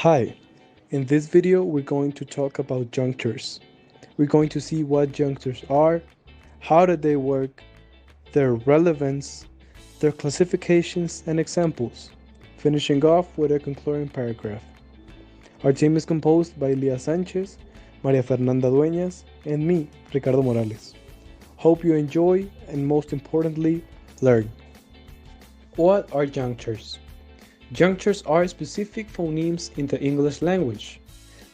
Hi, in this video we're going to talk about junctures. We're going to see what junctures are, how do they work, their relevance, their classifications and examples, finishing off with a concluding paragraph. Our team is composed by Lía Sánchez, María Fernanda Dueñas, and me, Ricardo Morales. Hope you enjoy and most importantly, learn. What are junctures? Junctures are specific phonemes in the English language.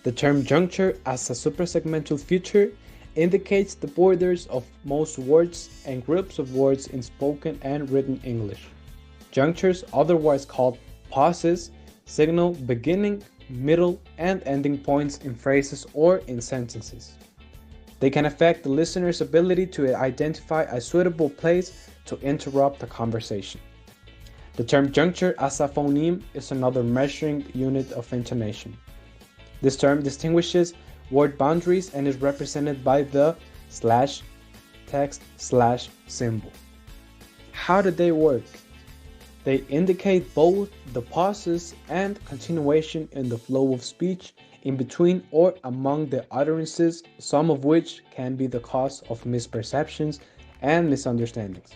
The term juncture as a suprasegmental feature indicates the borders of most words and groups of words in spoken and written English. Junctures, otherwise called pauses, signal beginning, middle, and ending points in phrases or in sentences. They can affect the listener's ability to identify a suitable place to interrupt the conversation. The term juncture as a phoneme is another measuring unit of intonation. This term distinguishes word boundaries and is represented by the /text/ symbol. How do they work? They indicate both the pauses and continuation in the flow of speech in between or among the utterances, some of which can be the cause of misperceptions and misunderstandings.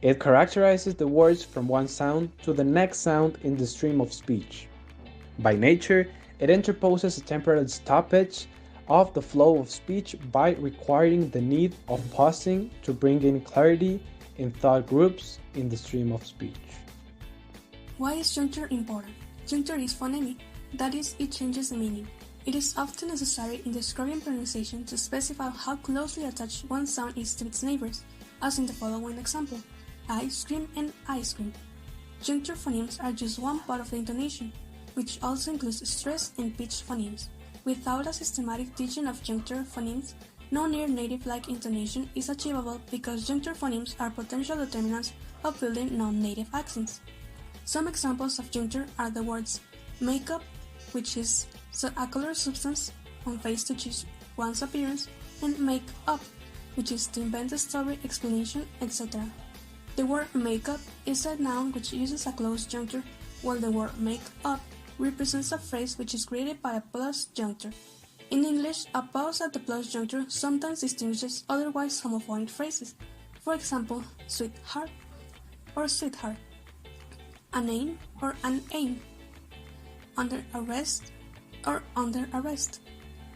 It characterizes the words from one sound to the next sound in the stream of speech. By nature, it interposes a temporary stoppage of the flow of speech by requiring the need of pausing to bring in clarity in thought groups in the stream of speech. Why is juncture important? Juncture is phonemic, that is, it changes the meaning. It is often necessary in describing pronunciation to specify how closely attached one sound is to its neighbors, as in the following example. Ice cream and ice cream. Juncture phonemes are just one part of the intonation, which also includes stress and pitch phonemes. Without a systematic teaching of juncture phonemes, no near native-like intonation is achievable because juncture phonemes are potential determinants of building non-native accents. Some examples of juncture are the words makeup, which is a colored substance on face to choose one's appearance, and make up, which is to invent a story, explanation, etc. The word makeup is a noun which uses a closed juncture, while the word make up represents a phrase which is created by a plus juncture. In English, a pause at the plus juncture sometimes distinguishes otherwise homophonic phrases. For example, sweetheart or sweetheart, an aim or an aim, under arrest or under arrest,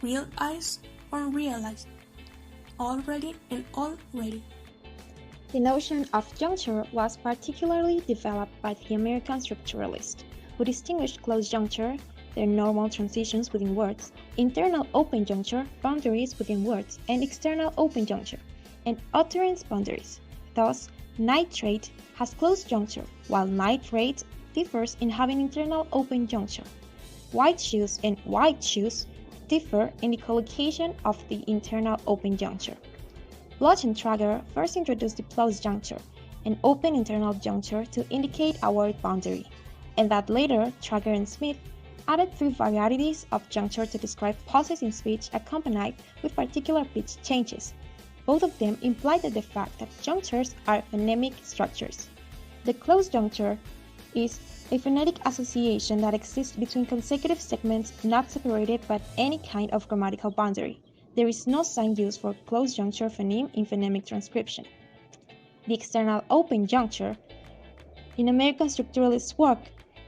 realize or realize, already and already. The notion of juncture was particularly developed by the American structuralists, who distinguished closed juncture, their normal transitions within words, internal open juncture, boundaries within words, and external open juncture, and utterance boundaries. Thus, nitrate has closed juncture, while nitrate differs in having internal open juncture. White shoes and white shoes differ in the collocation of the internal open juncture. Bloch and Traeger first introduced the closed juncture, an open internal juncture to indicate a word boundary, and that later Traeger and Smith added 3 varieties of juncture to describe pauses in speech accompanied with particular pitch changes. Both of them imply the fact that junctures are phonemic structures. The closed juncture is a phonetic association that exists between consecutive segments not separated by any kind of grammatical boundary. There is no sign used for closed juncture phoneme in phonemic transcription. The external open juncture, in American structuralist work,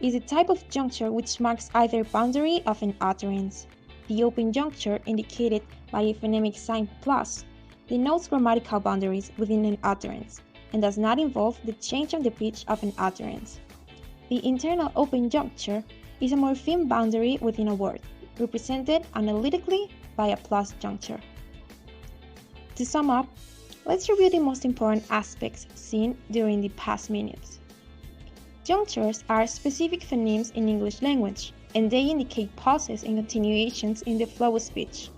is a type of juncture which marks either boundary of an utterance. The open juncture, indicated by a phonemic sign plus, denotes grammatical boundaries within an utterance, and does not involve the change of the pitch of an utterance. The internal open juncture is a morpheme boundary within a word, represented analytically by a plus juncture. To sum up, let's review the most important aspects seen during the past minutes. Junctures are specific phonemes in English language, and they indicate pauses and continuations in the flow of speech.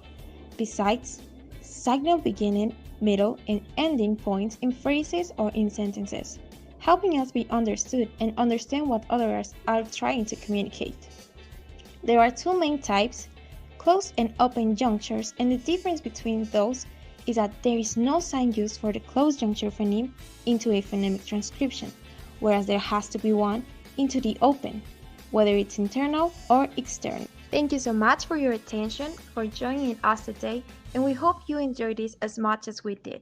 Besides, signal beginning, middle, and ending points in phrases or in sentences, helping us be understood and understand what others are trying to communicate. There are 2 main types, closed and open junctures, and the difference between those is that there is no sign used for the closed juncture phoneme into a phonemic transcription, whereas there has to be one into the open. whether it's internal or external. Thank you so much for your attention, for joining us today, and we hope you enjoyed this as much as we did.